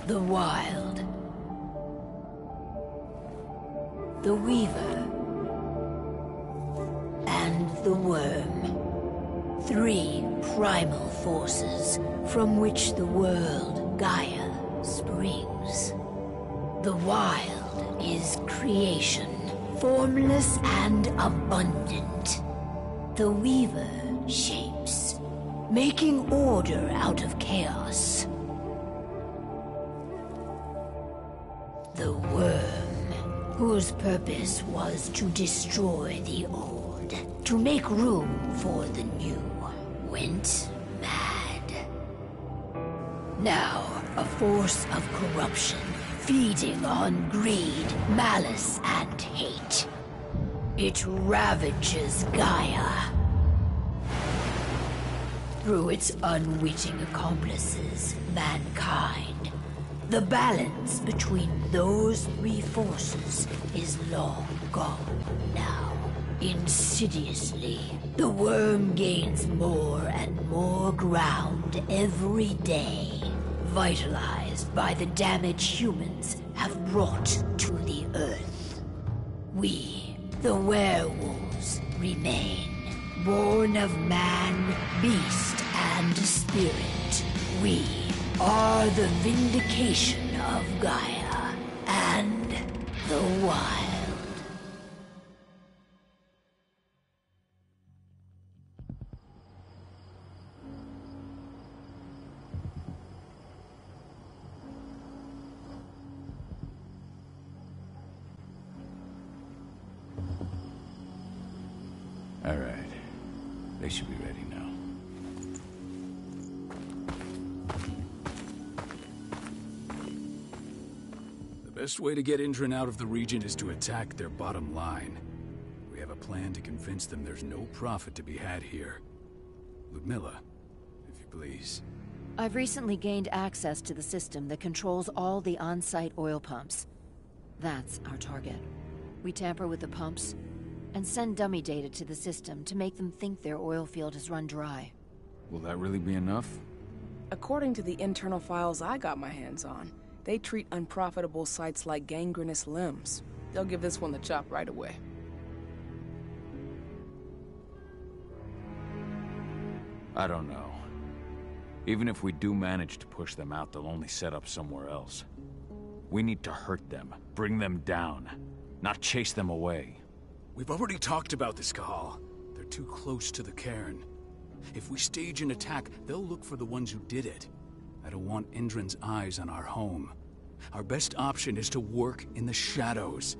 The Wild. The Weaver. And the Worm. Three primal forces from which the world, Gaia, springs. The Wild is creation, formless and abundant. The Weaver shapes, making order out of chaos. The Worm, whose purpose was to destroy the old, to make room for the new, went mad. Now, a force of corruption, feeding on greed, malice, and hate. It ravages Gaia. Through its unwitting accomplices, mankind, The balance between those three forces is long gone now. Insidiously, the worm gains more and more ground every day, vitalized by the damage humans have brought to the Earth. We, the werewolves, remain, born of man, beast, and spirit. We are the vindication of Gaia and the wild. All right. They should be ready now. The best way to get Indran out of the region is to attack their bottom line. We have a plan to convince them there's no profit to be had here. Ludmilla, if you please. I've recently gained access to the system that controls all the on-site oil pumps. That's our target. We tamper with the pumps and send dummy data to the system to make them think their oil field has run dry. Will that really be enough? According to the internal files I got my hands on, they treat unprofitable sites like gangrenous limbs. They'll give this one the chop right away. I don't know. Even if we do manage to push them out, they'll only set up somewhere else. We need to hurt them, bring them down, not chase them away. We've already talked about this, Cahal. They're too close to the cairn. If we stage an attack, they'll look for the ones who did it. I don't want Indran's eyes on our home. Our best option is to work in the shadows.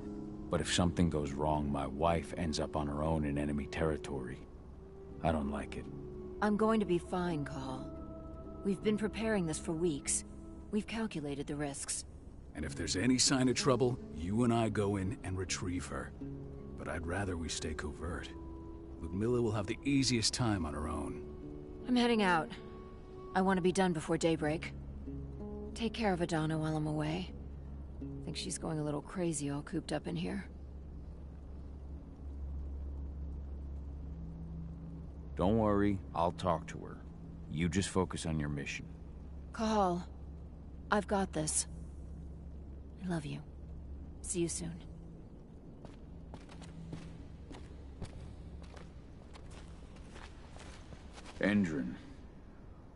But if something goes wrong, my wife ends up on her own in enemy territory. I don't like it. I'm going to be fine, Cahal. We've been preparing this for weeks. We've calculated the risks. And if there's any sign of trouble, you and I go in and retrieve her. But I'd rather we stay covert. Ludmilla will have the easiest time on her own. I'm heading out. I want to be done before daybreak. Take care of Adana while I'm away. Think she's going a little crazy all cooped up in here. Don't worry, I'll talk to her. You just focus on your mission. Cahal, I've got this. I love you. See you soon. Indran.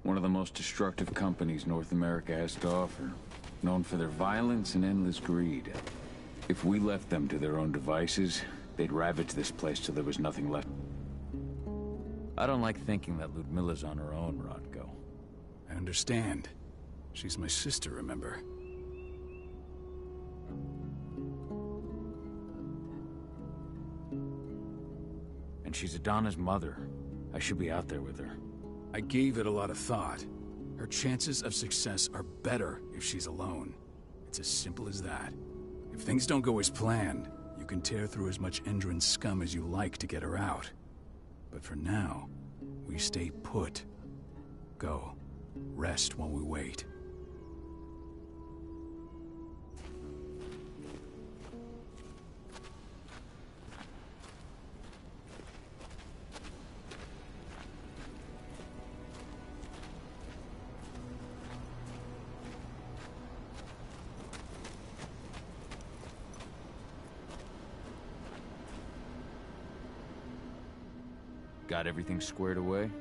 One of the most destructive companies North America has to offer. Known for their violence and endless greed. If we left them to their own devices, they'd ravage this place till there was nothing left. I don't like thinking that Ludmilla's on her own, Rodko. I understand. She's my sister, remember? And she's Adana's mother. I should be out there with her. I gave it a lot of thought. Her chances of success are better if she's alone. It's as simple as that. If things don't go as planned, you can tear through as much Indran scum as you like to get her out. But for now, we stay put. Go. Rest while we wait. Got everything squared away?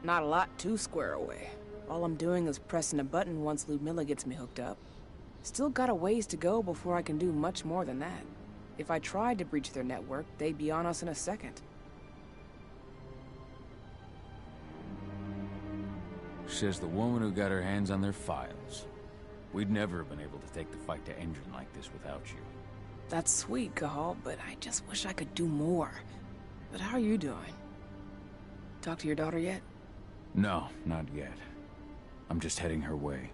Not a lot to square away. All I'm doing is pressing a button once Ludmilla gets me hooked up. Still got a ways to go before I can do much more than that. If I tried to breach their network, they'd be on us in a second. Says the woman who got her hands on their files. We'd never have been able to take the fight to Indran like this without you. That's sweet, Cahal, but I just wish I could do more. But how are you doing? Talk to your daughter yet? No, not yet. I'm just heading her way.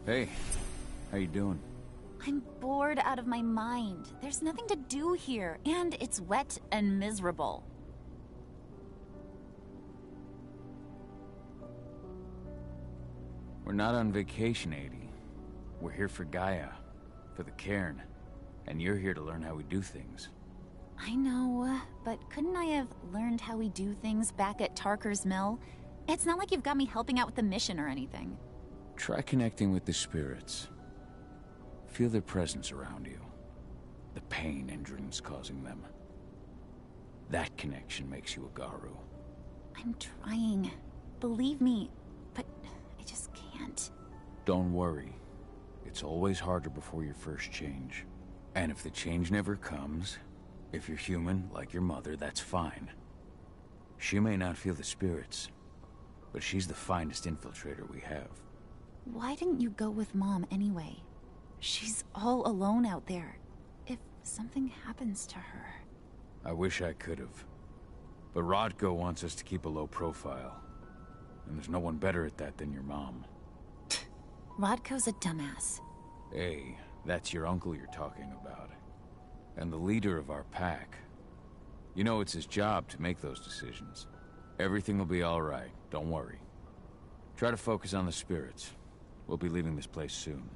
Hey, how you doing? I'm bored out of my mind. There's nothing to do here, and it's wet and miserable. We're not on vacation, 80. We're here for Gaia, for the cairn. And you're here to learn how we do things. I know, but couldn't I have learned how we do things back at Tarker's Mill? It's not like you've got me helping out with the mission or anything. Try connecting with the spirits. Feel their presence around you. The pain Endron's causing them. That connection makes you a Garu. I'm trying. Believe me, but I just can't. Don't worry. It's always harder before your first change. And if the change never comes, if you're human, like your mother, that's fine. She may not feel the spirits, but she's the finest infiltrator we have. Why didn't you go with Mom anyway? She's all alone out there. If something happens to her... I wish I could have. But Rodko wants us to keep a low profile. And there's no one better at that than your mom. Rodko's a dumbass. Hey, that's your uncle you're talking about. And the leader of our pack. You know it's his job to make those decisions. Everything will be all right, don't worry. Try to focus on the spirits. We'll be leaving this place soon.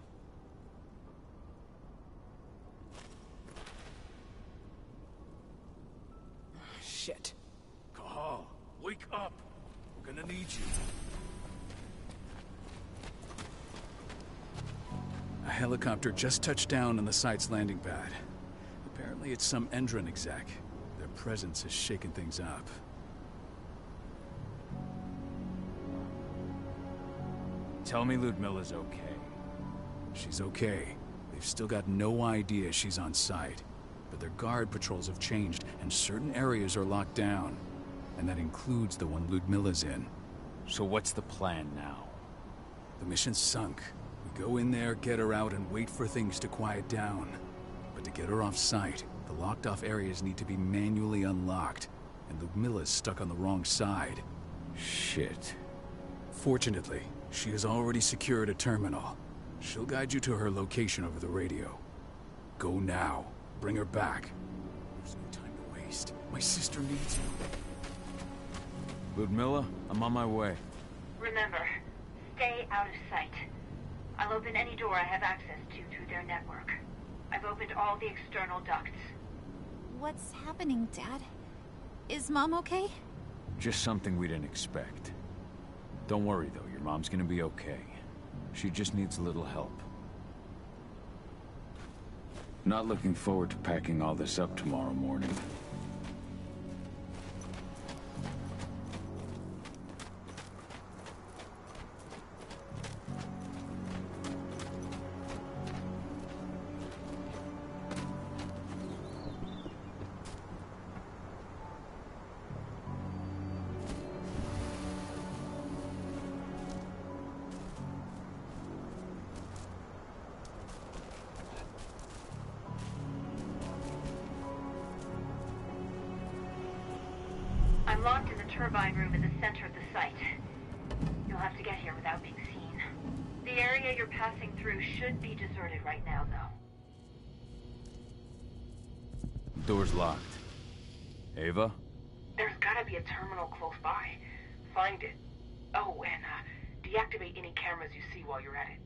Shit. Cahal, wake up! We're gonna need you. A helicopter just touched down on the site's landing pad. Apparently it's some Endron exec. Their presence has shaken things up. Tell me Ludmilla's okay. She's okay. They've still got no idea she's on site. But their guard patrols have changed, and certain areas are locked down. And that includes the one Ludmilla's in. So what's the plan now? The mission's sunk. We go in there, get her out, and wait for things to quiet down. But to get her off site, the locked-off areas need to be manually unlocked. And Ludmilla's stuck on the wrong side. Shit. Fortunately, she has already secured a terminal. She'll guide you to her location over the radio. Go now. Bring her back. There's no time to waste. My sister needs you. Ludmilla, I'm on my way. Remember, stay out of sight. I'll open any door I have access to through their network. I've opened all the external ducts. What's happening, Dad? Is Mom okay? Just something we didn't expect. Don't worry, though. Your mom's gonna be okay. She just needs a little help. Not looking forward to packing all this up tomorrow morning. I'm locked in the turbine room in the center of the site. You'll have to get here without being seen. The area you're passing through should be deserted right now, though. Door's locked. Ava? There's gotta be a terminal close by. Find it. Oh, and deactivate any cameras you see while you're at it.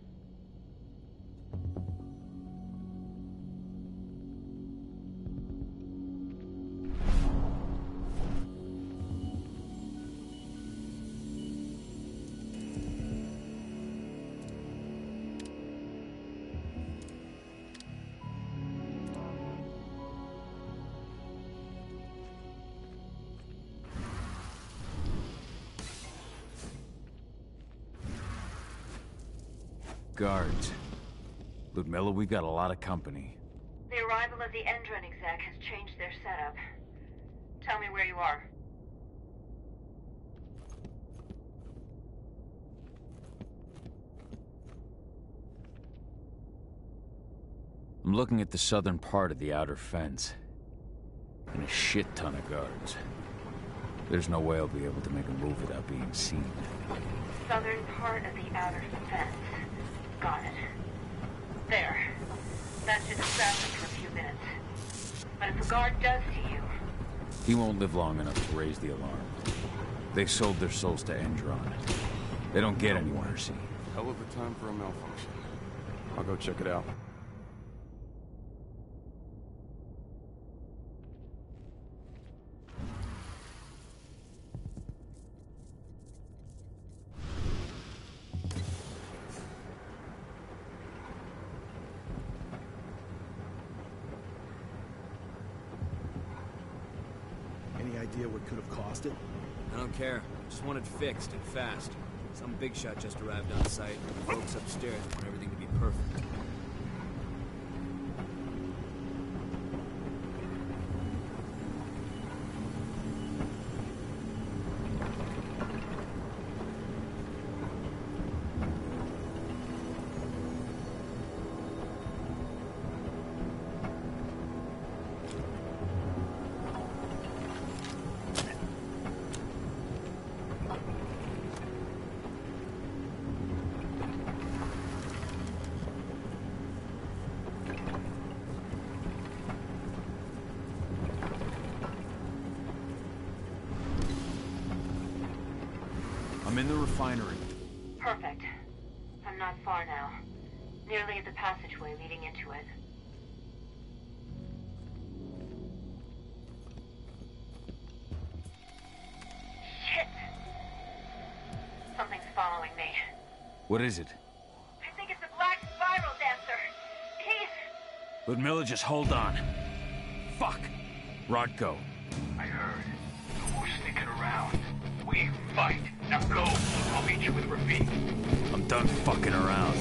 Guards. Ludmilla, we've got a lot of company. The arrival of the Endron exec has changed their setup. Tell me where you are. I'm looking at the southern part of the outer fence. And a shit ton of guards. There's no way I'll be able to make a move without being seen. Southern part of the outer fence. Got it. There. That should distract them for a few minutes. But if a guard does see you... He won't live long enough to raise the alarm. They sold their souls to Endron. They don't get any mercy. Hell of a time for a malfunction. I'll go check it out. Any idea what could have caused it? I don't care. Just want it fixed and fast. Some big shot just arrived on site. The folks upstairs want everything to be perfect. I'm in the refinery. Perfect. I'm not far now. Nearly at the passageway leading into it. Shit! Something's following me. What is it? I think it's a black spiral dancer. He's... Ludmilla, just hold on. Fuck! Rodko. I heard. No more sneaking around. We fight. Now go. I'll meet you with Rafik. I'm done fucking around.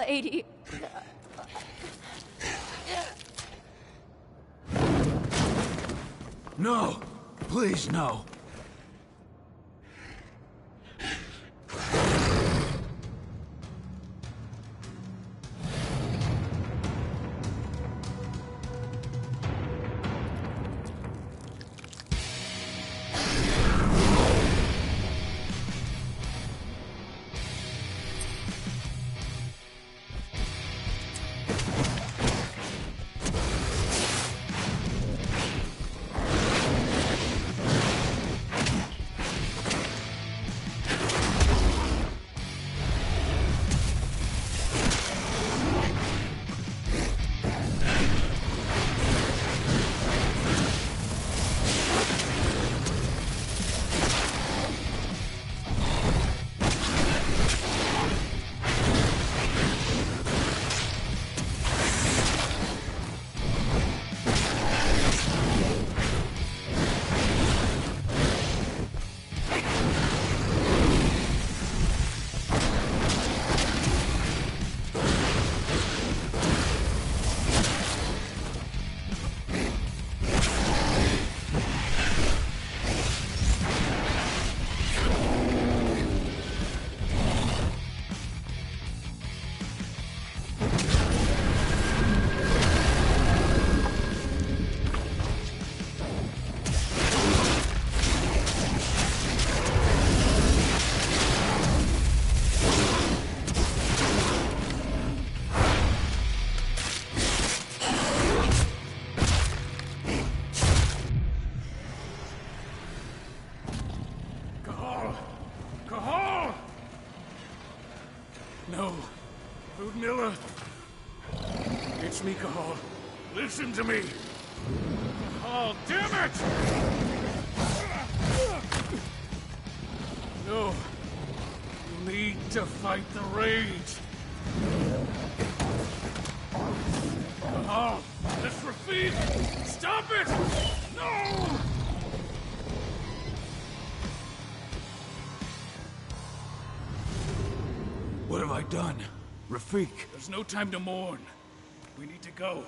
80. No! Please, no! No. Ludmilla. It's me, Cahal. Listen to me. Cahal, damn it! No. You need to fight the rage. Cahal, this Rafik! Stop it! No! What have I done? Rafik. There's no time to mourn. We need to go.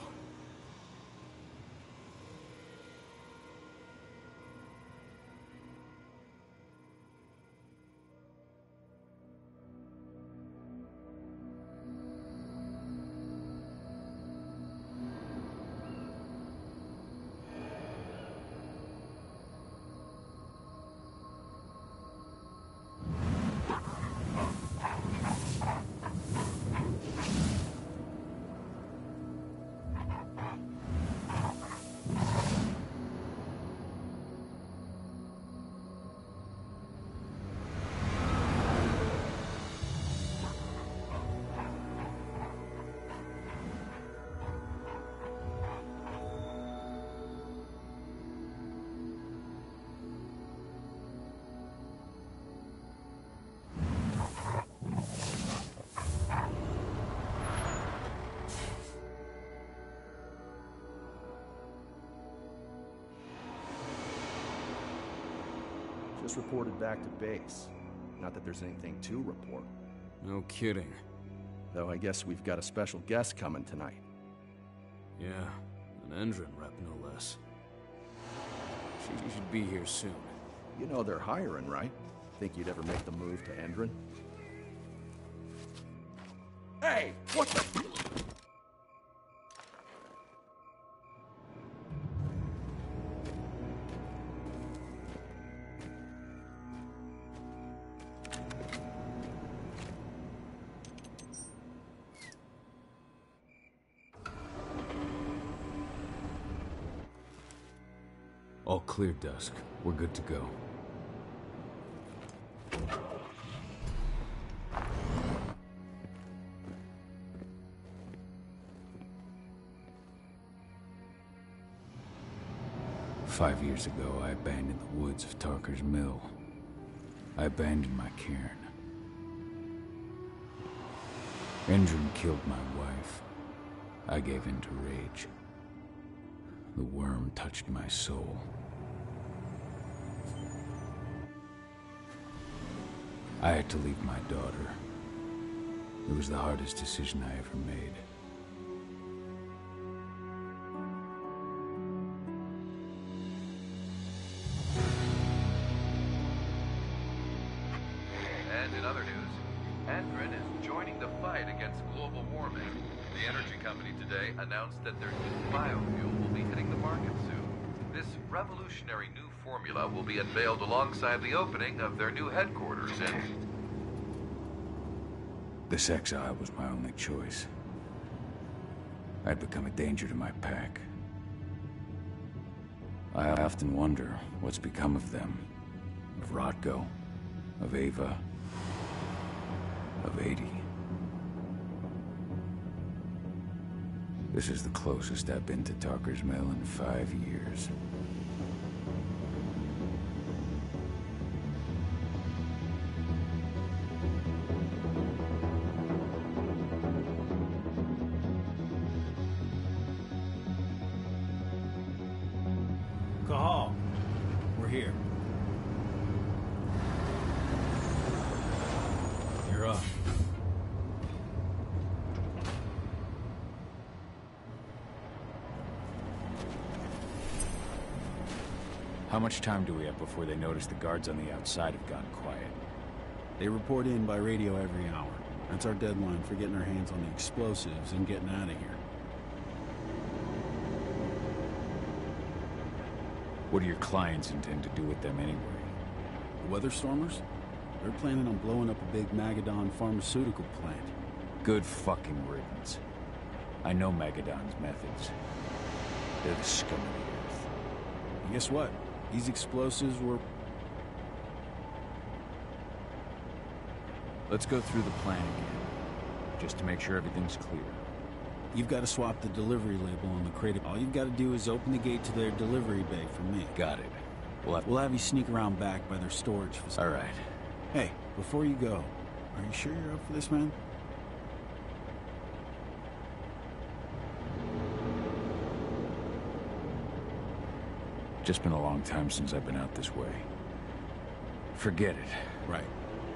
Just reported back to base. Not that there's anything to report. No kidding. Though I guess we've got a special guest coming tonight. Yeah, an Endron rep, no less. She should be here soon. You know they're hiring, right? Think you'd ever make the move to Endron? Hey! What the... All clear, Dusk. We're good to go. "5 years ago, I abandoned the woods of Tarker's Mill. I abandoned my cairn. Endron killed my wife. I gave in to rage. The worm touched my soul. I had to leave my daughter. It was the hardest decision I ever made. And in other news, Andrin is joining the fight against global warming. The energy company today announced that their new biofuel will be hitting the market soon. This revolutionary new formula will be unveiled alongside the opening of their new headquarters in... This exile was my only choice. I'd become a danger to my pack. I often wonder what's become of them. Of Rotko, of Ava, of 80. This is the closest I've been to Talker's Mill in 5 years. Cahal, we're here. You're up. How much time do we have before they notice the guards on the outside have gone quiet? They report in by radio every hour. That's our deadline for getting our hands on the explosives and getting out of here. What do your clients intend to do with them anyway? The Weatherstormers? They're planning on blowing up a big Magadon pharmaceutical plant. Good fucking riddance. I know Magadon's methods. They're the scum of the earth. And guess what? These explosives were... Let's go through the plan again, just to make sure everything's clear. You've got to swap the delivery label on the crate. All you've got to do is open the gate to their delivery bay for me. Got it. We'll have you sneak around back by their storage facility. All right. Hey, before you go, are you sure you're up for this, man? Just been a long time since I've been out this way. Forget it. Right.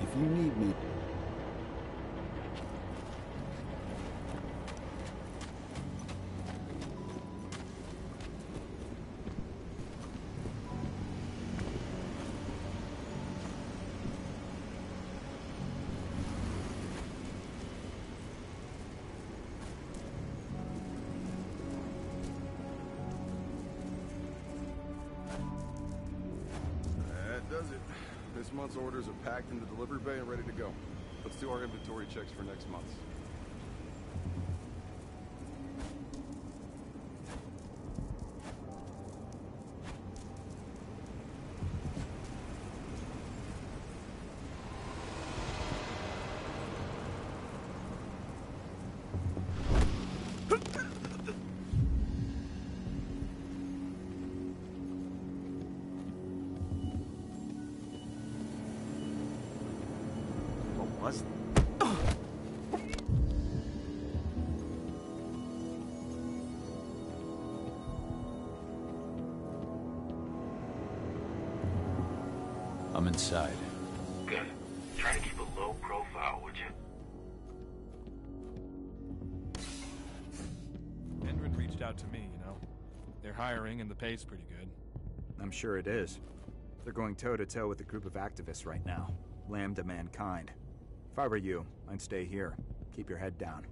If you need me... Does it. This month's orders are packed in the delivery bay and ready to go. Let's do our inventory checks for next month. I'm inside. Good. Try to keep a low profile, would you? Endrin reached out to me, you know. They're hiring and the pay's pretty good. I'm sure it is. They're going toe-to-toe with a group of activists right now. Lambda mankind. If I were you, I'd stay here. Keep your head down.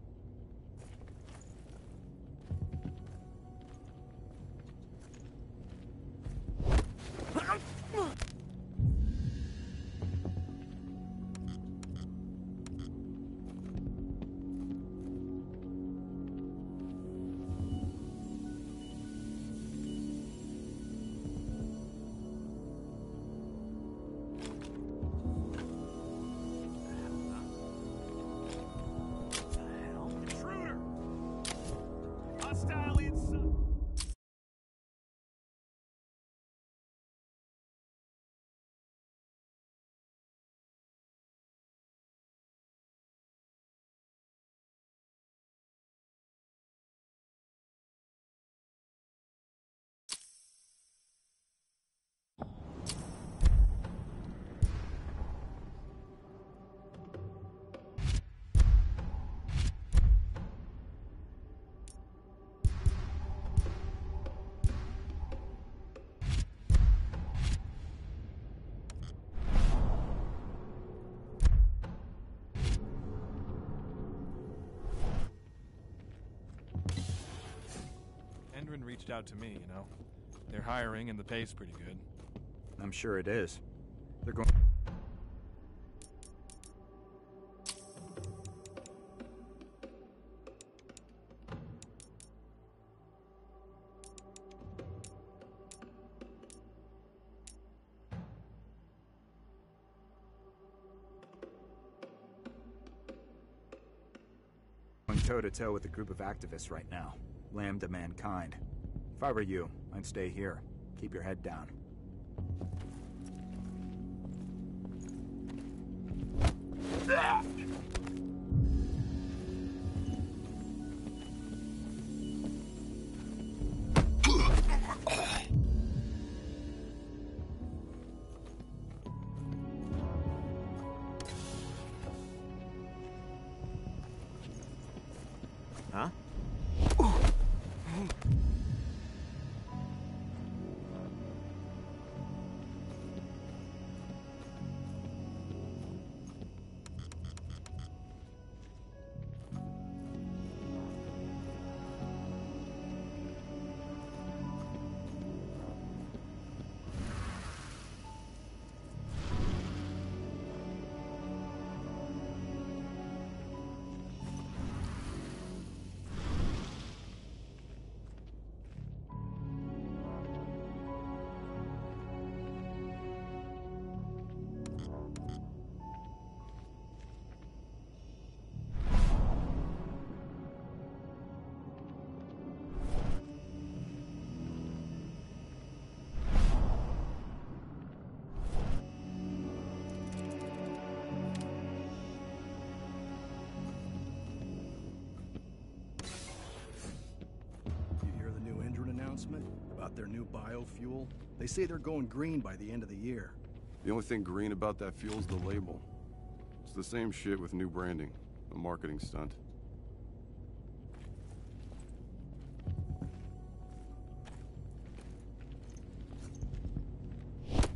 Endron reached out to me, you know. They're hiring and the pay's pretty good. I'm sure it is. They're going... toe-to-toe with a group of activists right now. Lambda mankind. If I were you, I'd stay here. Keep your head down. Huh? About their new biofuel. They say they're going green by the end of the year. The only thing green about that fuel's the label. It's the same shit with new branding. A marketing stunt.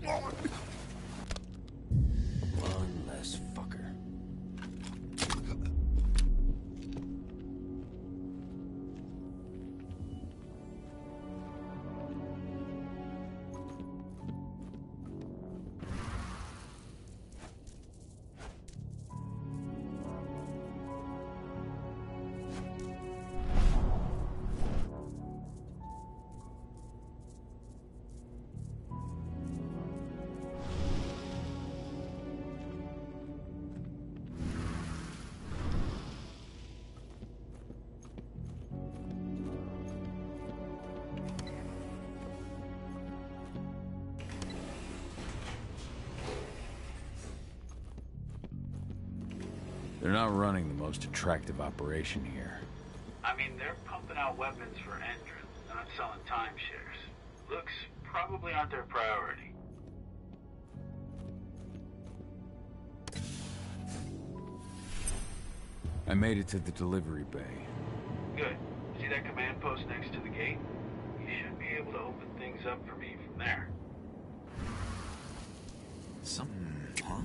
One less fucker. They're not running the most attractive operation here. I mean, they're pumping out weapons for Endron, not selling timeshares. Looks probably aren't their priority. I made it to the delivery bay. Good. See that command post next to the gate? You should be able to open things up for me from there. Something, huh?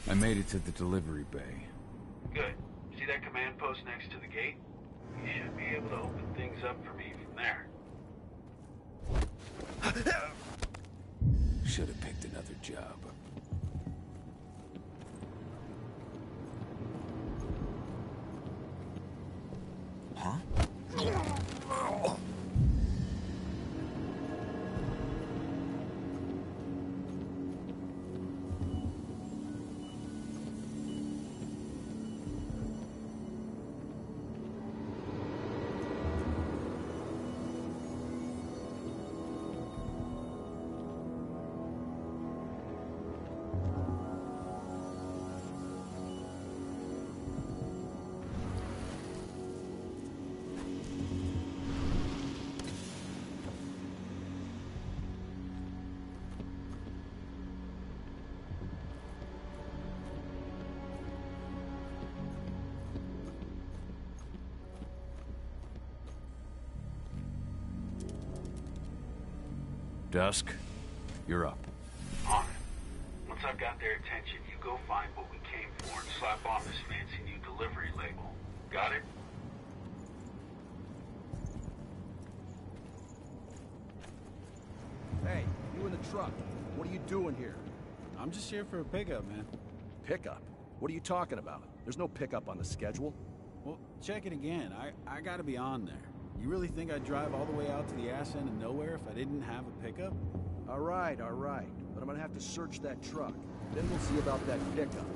I made it to the delivery bay. Good. See that command post next to the gate? You should be able to open things up for me from there. Should have picked another job. Huh? Dusk, you're up. On it. Once I've got their attention, you go find what we came for and slap on this fancy new delivery label. Got it? Hey, you in the truck. What are you doing here? I'm just here for a pickup, man. Pickup? What are you talking about? There's no pickup on the schedule. Well, check it again. I gotta be on there. You really think I'd drive all the way out to the ass end of nowhere if I didn't have a pickup? All right. But I'm gonna have to search that truck. Then we'll see about that pickup.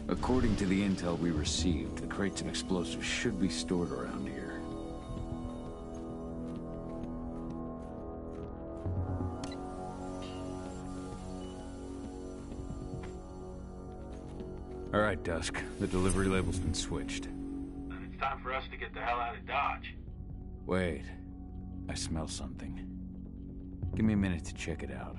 According to the intel we received, the crates of explosives should be stored around here. All right, Dusk. The delivery label's been switched. Then it's time for us to get the hell out of Dodge. Wait. I smell something. Give me a minute to check it out.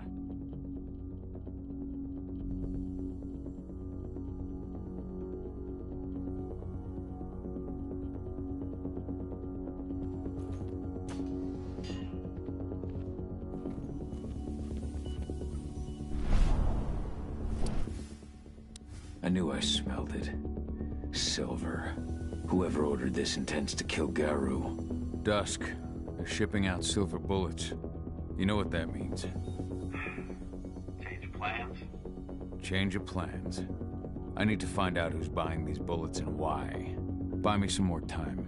I knew I smelled it. Silver. Whoever ordered this intends to kill Garu. Dusk. They're shipping out silver bullets. You know what that means. Change of plans? Change of plans. I need to find out who's buying these bullets and why. Buy me some more time.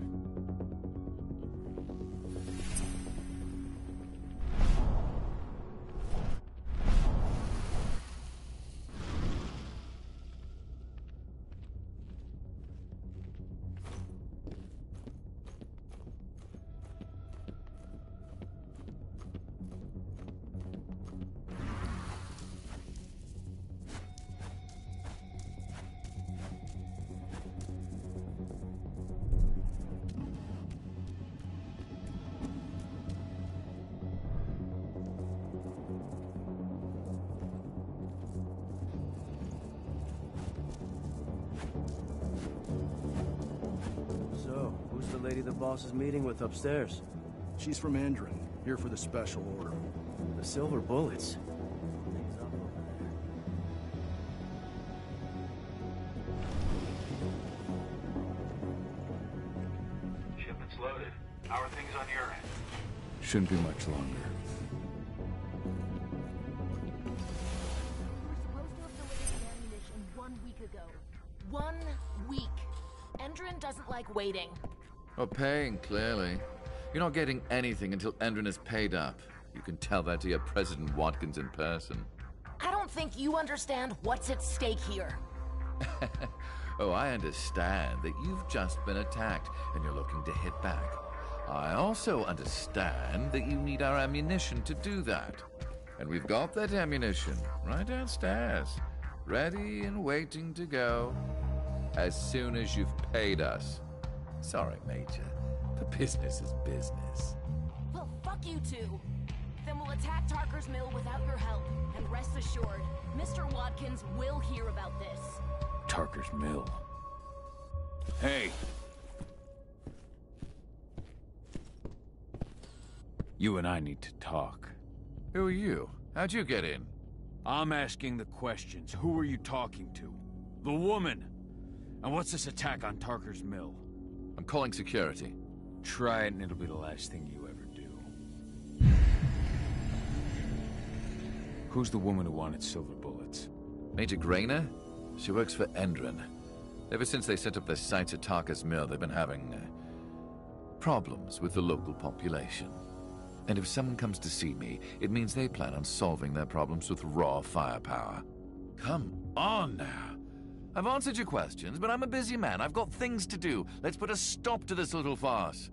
The lady the boss is meeting with upstairs. She's from Endron, here for the special order. The silver bullets. Shipment's loaded. How are things on your end? Shouldn't be much longer. We were supposed to have delivered the ammunition 1 week ago. 1 week. Endron doesn't like waiting. Well, paying, clearly. You're not getting anything until Endron is paid up. You can tell that to your President Watkins in person. I don't think you understand what's at stake here. Oh, I understand that you've just been attacked and you're looking to hit back. I also understand that you need our ammunition to do that. And we've got that ammunition right downstairs, ready and waiting to go as soon as you've paid us. Sorry, Major, but business is business. Well, fuck you two. Then we'll attack Tarker's Mill without your help. And rest assured, Mr. Watkins will hear about this. Tarker's Mill. Hey! You and I need to talk. Who are you? How'd you get in? I'm asking the questions. Who are you talking to? The woman! And what's this attack on Tarker's Mill? I'm calling security. Try it and it'll be the last thing you ever do. Who's the woman who wanted silver bullets? Major Grainer? She works for Endron. Ever since they set up their sights at Tarker's Mill, they've been having problems with the local population. And if someone comes to see me, it means they plan on solving their problems with raw firepower. Come on now. I've answered your questions, but I'm a busy man. I've got things to do. Let's put a stop to this little farce.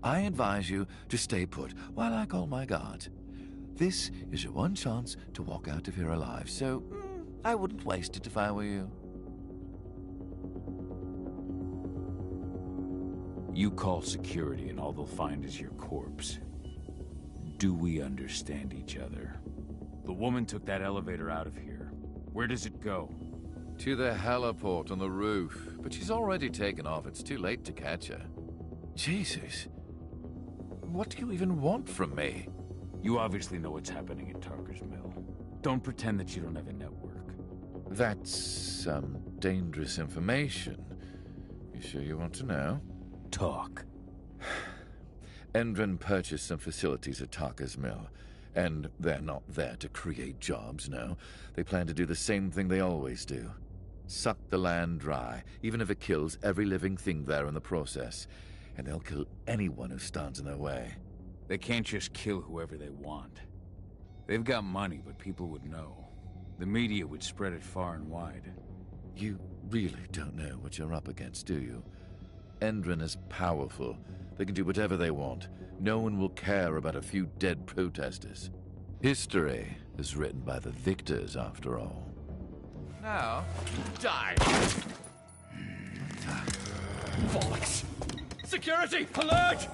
I advise you to stay put while I call my guard. This is your one chance to walk out of here alive, so I wouldn't waste it if I were you. You call security and all they'll find is your corpse. Do we understand each other? The woman took that elevator out of here. Where does it go? To the heliport on the roof. But she's already taken off. It's too late to catch her. Jesus. What do you even want from me? You obviously know what's happening at Tarker's Mill. Don't pretend that you don't have a network. That's some dangerous information. You sure you want to know? Talk. Endron purchased some facilities at Tarker's Mill. And they're not there to create jobs, no. They plan to do the same thing they always do. Suck the land dry, even if it kills every living thing there in the process. And they'll kill anyone who stands in their way. They can't just kill whoever they want. They've got money, but people would know. The media would spread it far and wide. You really don't know what you're up against, do you? Endron is powerful. They can do whatever they want. No one will care about a few dead protesters. History is written by the victors, after all. Now, die! Bollocks! Security! Alert!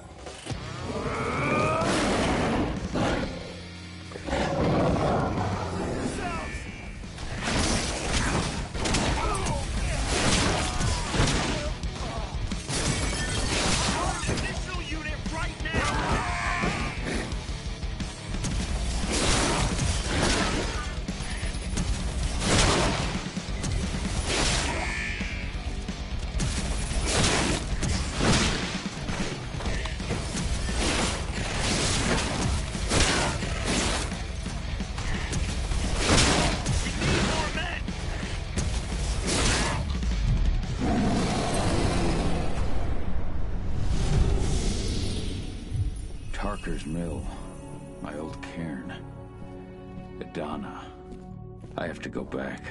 Tarker's Mill. My old cairn. Adana. I have to go back.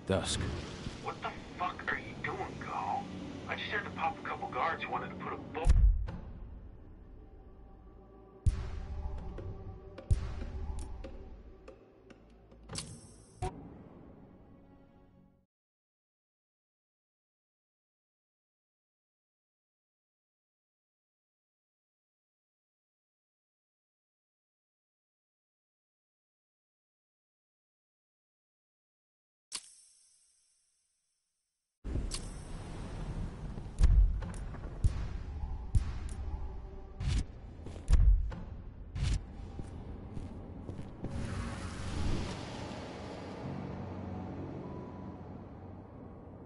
Dusk. What the fuck are you doing, Go? I just had to pop a couple guards who wanted to put a boat.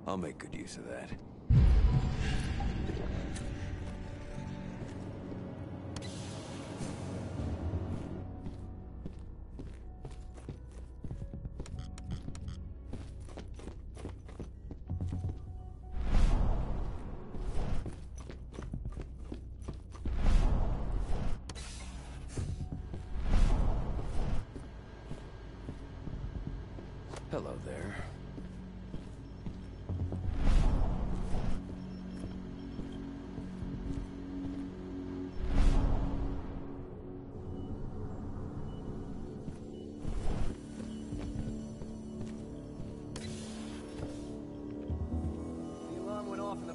I'll make good use of that. Hello there.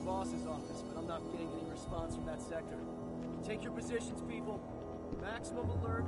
Boss's office, but I'm not getting any response from that sector. Take your positions, people. Maximum alert.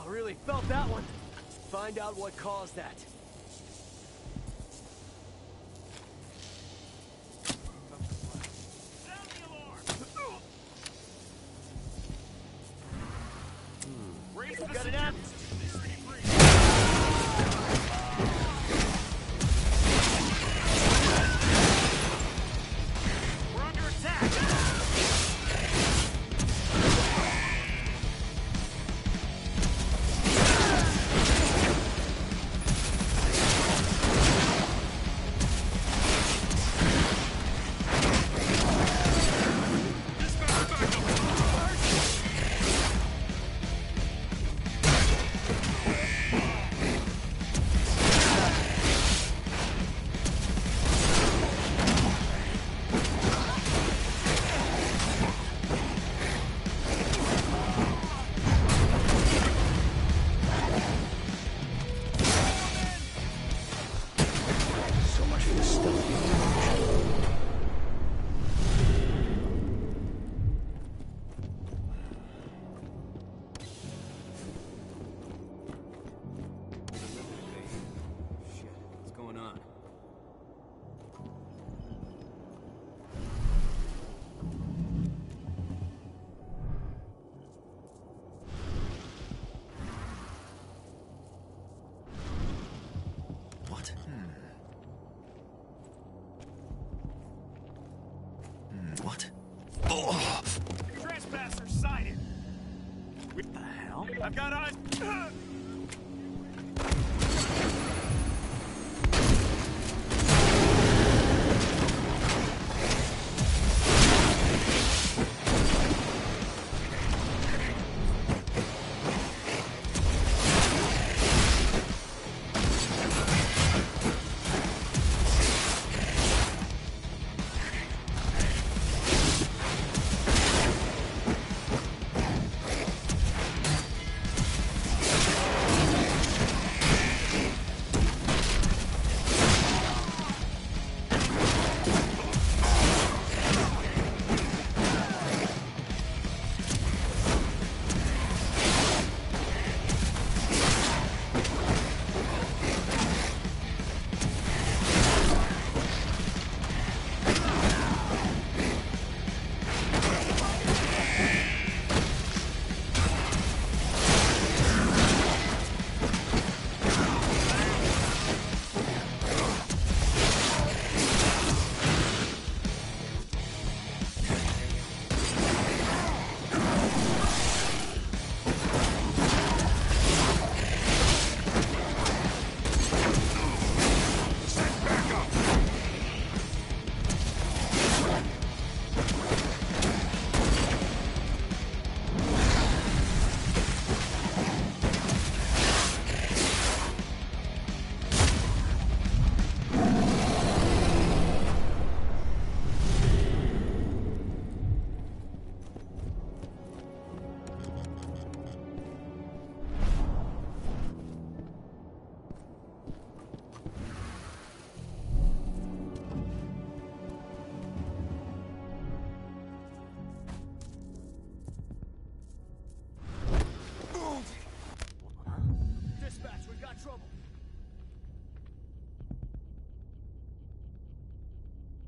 I really felt that one. Find out what caused that. Got it up. We're under attack. What? Oh! Trespasser sighted! What the hell? I've got eyes!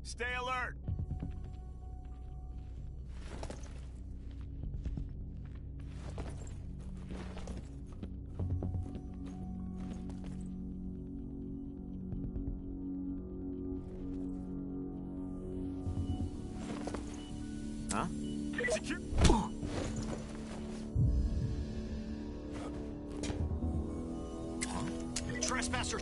Stay alert! Huh? Secure. Trespasser.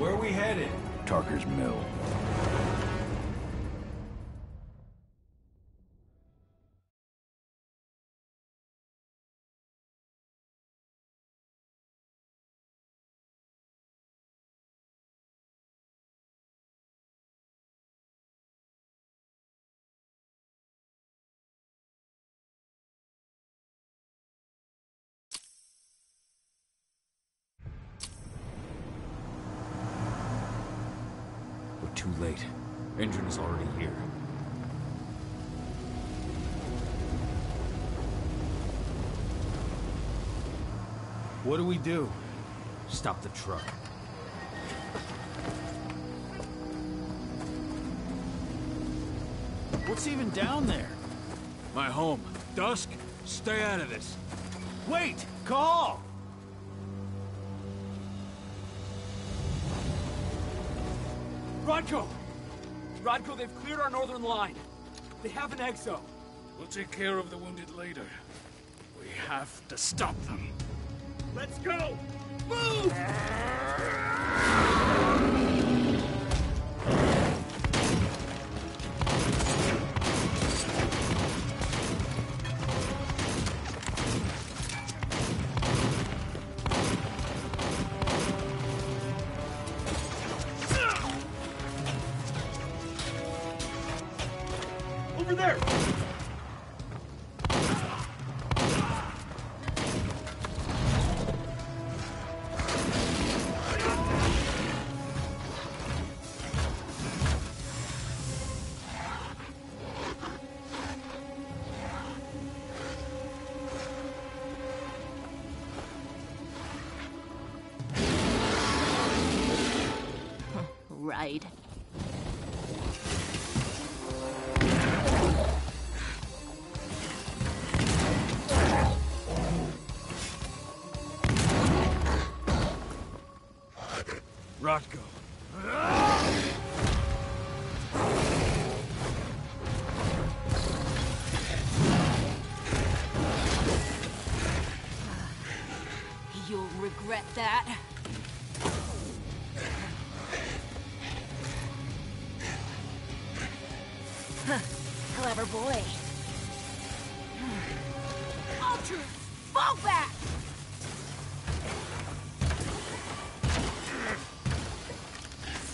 Where are we headed? Tarker's Mill. We're too late. Engine is already here. What do we do? Stop the truck. What's even down there? My home. Dusk, stay out of this. Wait! Call! Rodko! Rodko, they've cleared our northern line. They have an exo. We'll take care of the wounded later. We have to stop them. Let's go! Move! Over there! Right. Rodko. You'll regret that. Clever boy. Ultra, fall back!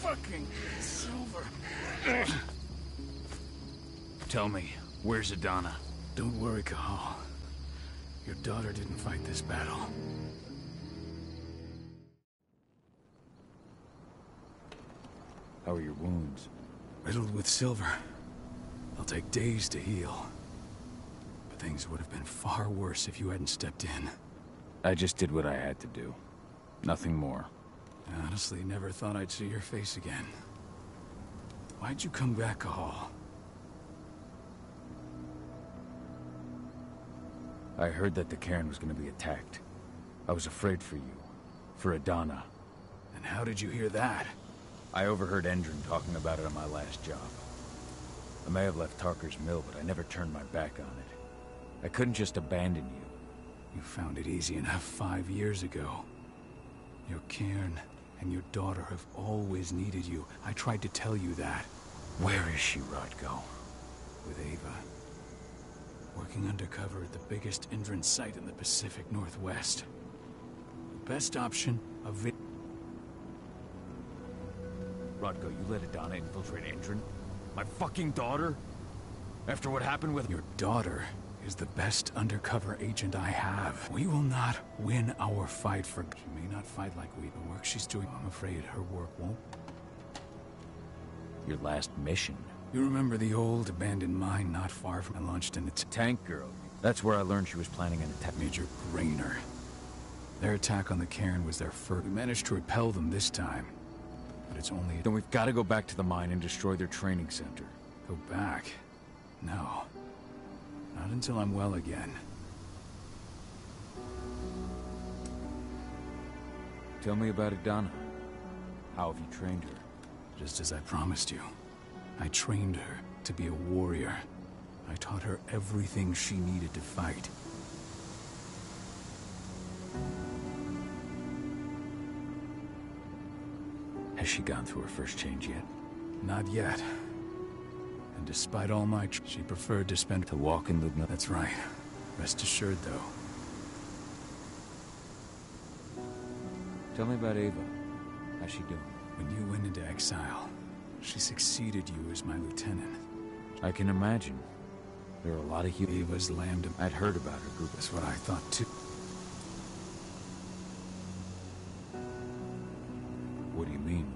Fucking Silver. Tell me, where's Adana? Don't worry, Cahal. Your daughter didn't fight this battle. How are your wounds? Riddled with silver. They'll take days to heal. But things would have been far worse if you hadn't stepped in. I just did what I had to do. Nothing more. I honestly never thought I'd see your face again. Why'd you come back, Cahal? I heard that the cairn was going to be attacked. I was afraid for you. For Adana. And how did you hear that? I overheard Endron talking about it on my last job. I may have left Tarker's Mill, but I never turned my back on it. I couldn't just abandon you. You found it easy enough 5 years ago. Your cairn and your daughter have always needed you. I tried to tell you that. Where is she, Rodko? With Ava. Working undercover at the biggest Endron site in the Pacific Northwest. The best option available. Rodko, you let Adana infiltrate Endron? My fucking daughter? After what happened with— Your daughter is the best undercover agent I have. We will not win our fight for— She may not fight like we, the work she's doing, I'm afraid her work won't. Your last mission? You remember the old abandoned mine not far from— I launched an attack. Tank Girl. That's where I learned she was planning an attack. Major Grainer. Their attack on the cairn was their first. We managed to repel them this time. But it's only— Then we've got to go back to the mine and destroy their training center. Go back? No. Not until I'm well again. Tell me about Adana. How have you trained her? Just as I promised you. I trained her to be a warrior. I taught her everything she needed to fight. Has she gone through her first change yet? Not yet. And despite all my she preferred to spend to walk in the... That's right. Rest assured, though. Tell me about Ava. How's she doing? When you went into exile, she succeeded you as my lieutenant. I can imagine. There are a lot of Ava's lambda. I'd heard about her group. That's what I thought, too. What do you mean?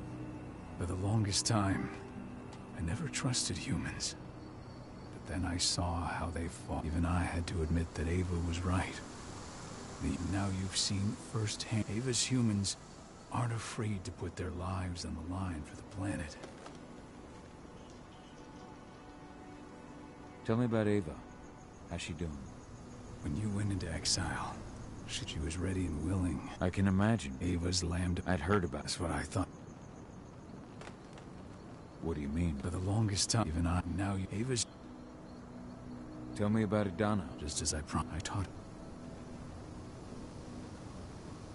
For the longest time, I never trusted humans. But then I saw how they fought. Even I had to admit that Ava was right. Now you've seen firsthand, Ava's humans aren't afraid to put their lives on the line for the planet. Tell me about Ava. How's she doing? When you went into exile, she was ready and willing. I can imagine. Ava's lambda. I'd heard about. That's what I thought. What do you mean? For the longest time, even I. Now Ava's. Tell me about Adana. Just as I taught.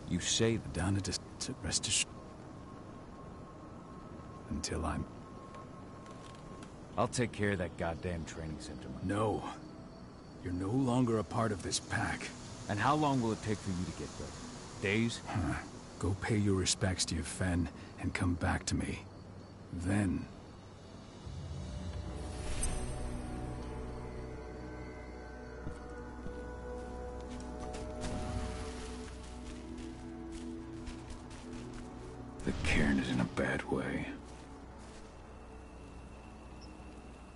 You say Adana to rest assured. Until I'm. I'll take care of that goddamn training center. No. You're no longer a part of this pack. And how long will it take for you to get ready? Days? Go pay your respects to your Fen and come back to me. Then... The cairn is in a bad way.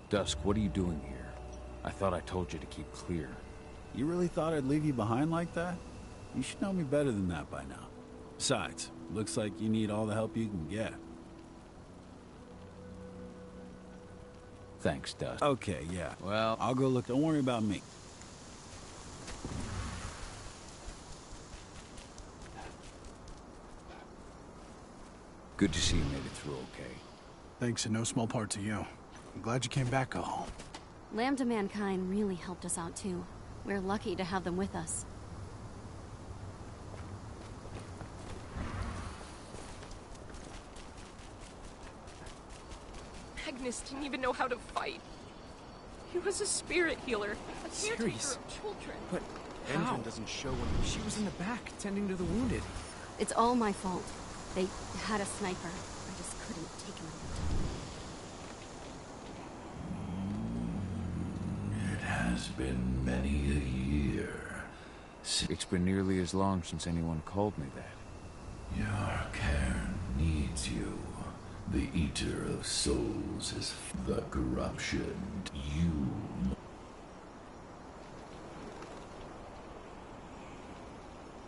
Dusk, what are you doing here? I thought I told you to keep clear. You really thought I'd leave you behind like that? You should know me better than that by now. Besides, looks like you need all the help you can get. Thanks, Dusk. Okay, yeah. Well, I'll go look. Don't worry about me. Good to see you made it through okay. Thanks in no small part to you. I'm glad you came back home. Lambda Mankind really helped us out too. We're lucky to have them with us. Magnus didn't even know how to fight. He was a spirit healer, a caretaker of children. But Endron doesn't show when she was in the back, tending to the wounded. It's all my fault. They had a sniper. I just couldn't take him out. It has been many a year. It's been nearly as long since anyone called me that. Your cairn needs you. The Eater of Souls is the corruption. You...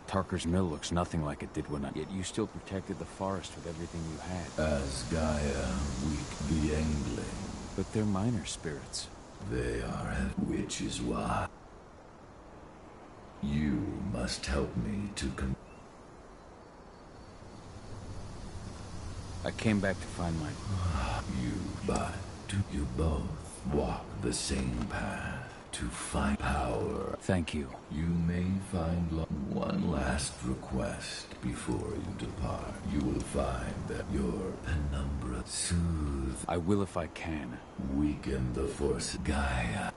Tarker's Mill looks nothing like it did when Yet you still protected the forest with everything you had. As Gaia weak the Angling. But they're minor spirits. They are, which is why... You must help me to I came back to find my... But do you both walk the same path to find power? Thank you. You may find one last request before you depart. You will find that your penumbra soothe. I will if I can. Weaken the force Gaia.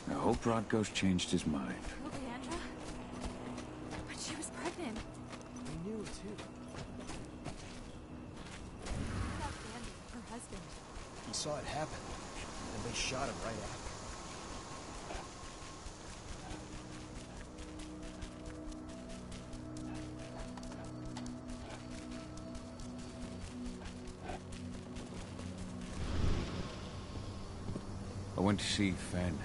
I hope Rodko's changed his mind. Leandra? But she was pregnant. I knew, too. About Andy, her husband. He saw it happen, and they shot him right after. I went to see Fen.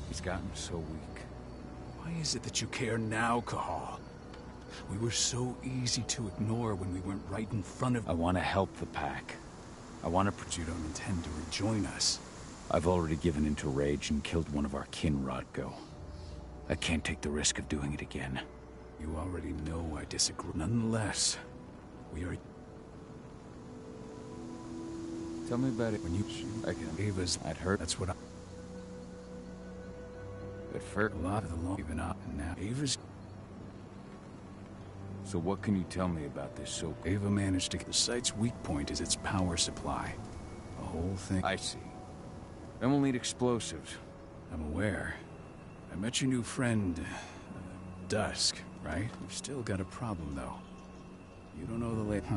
He's gotten so weak. Why is it that you care now, Cahal? We were so easy to ignore when we weren't right in front of... I want to help the pack. I want to... But you don't intend to rejoin us. I've already given into rage and killed one of our kin, Rodko. I can't take the risk of doing it again. You already know I disagree. Nonetheless, we are... Tell me about it when you... I can... Ava's... I'd heard that's what I... At first, a lot of the law even up, and now Ava's... So what can you tell me about this so... Ava managed to... The site's weak point is its power supply. The whole thing... I see. Then we'll need explosives. I'm aware. I met your new friend... Dusk, right? We've still got a problem, though. You don't know the late... Huh.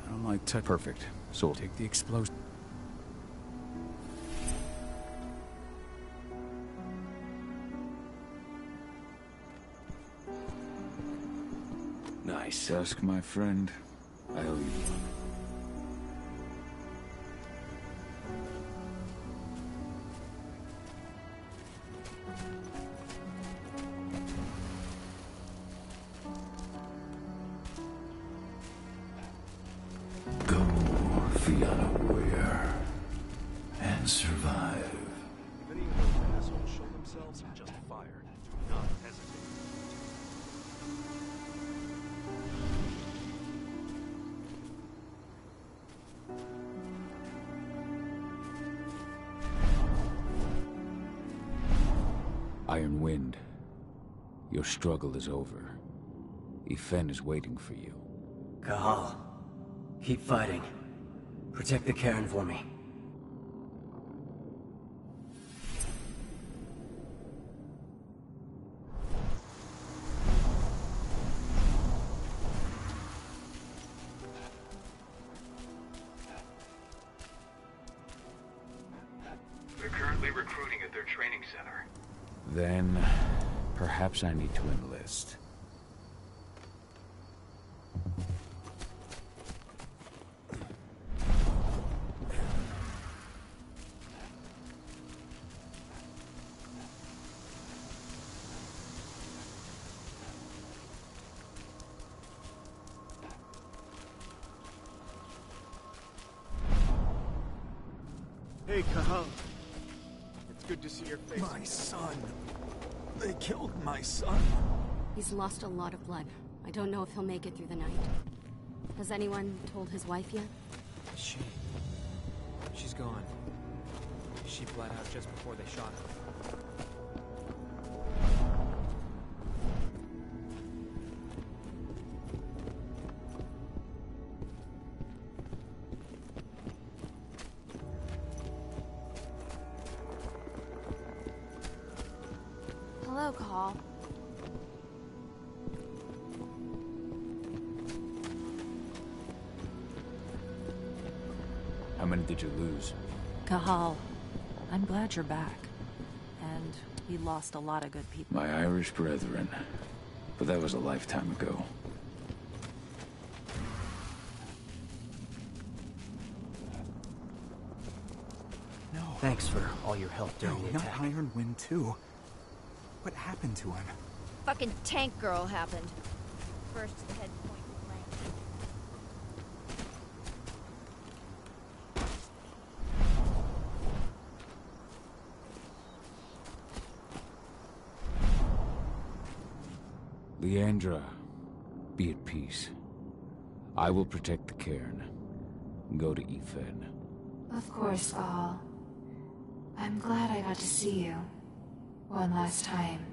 I don't like touch... Perfect. So... Take the explosive... Nice. Dusk, my friend. I owe you one. And survive. If any of those assholes show themselves, just fire. Do not hesitate. Iron Wind, your struggle is over. Ifen is waiting for you. Kahal, keep fighting. Protect the Cairn for me. They're currently recruiting at their training center. Then, perhaps I need to enlist. Hey, Kahal. It's good to see your face. My son. They killed my son. He's lost a lot of blood. I don't know if he'll make it through the night. Has anyone told his wife yet? She's gone. She bled out just before they shot her. Hello, Kahal. How many did you lose? Kahal, I'm glad you're back. And we lost a lot of good people. My Irish brethren. But that was a lifetime ago. No. Thanks for all your help during the not attack. Iron Wind too. What happened to him? Fucking tank girl happened. First to the head point blank. Leandra, be at peace. I will protect the cairn. Go to Ifen. Of course, Kahal. I'm glad I got to see you. One last time.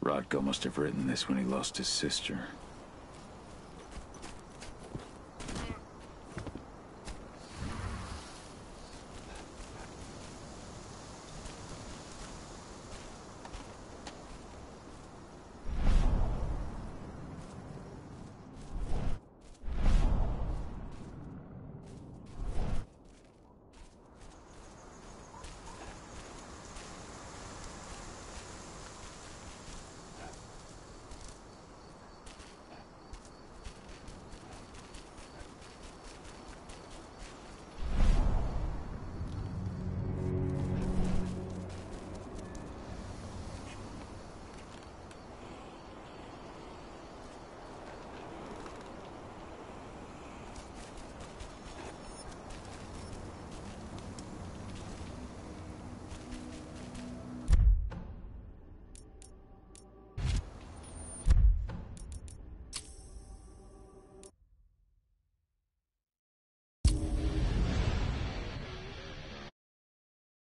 Rodko must have written this when he lost his sister.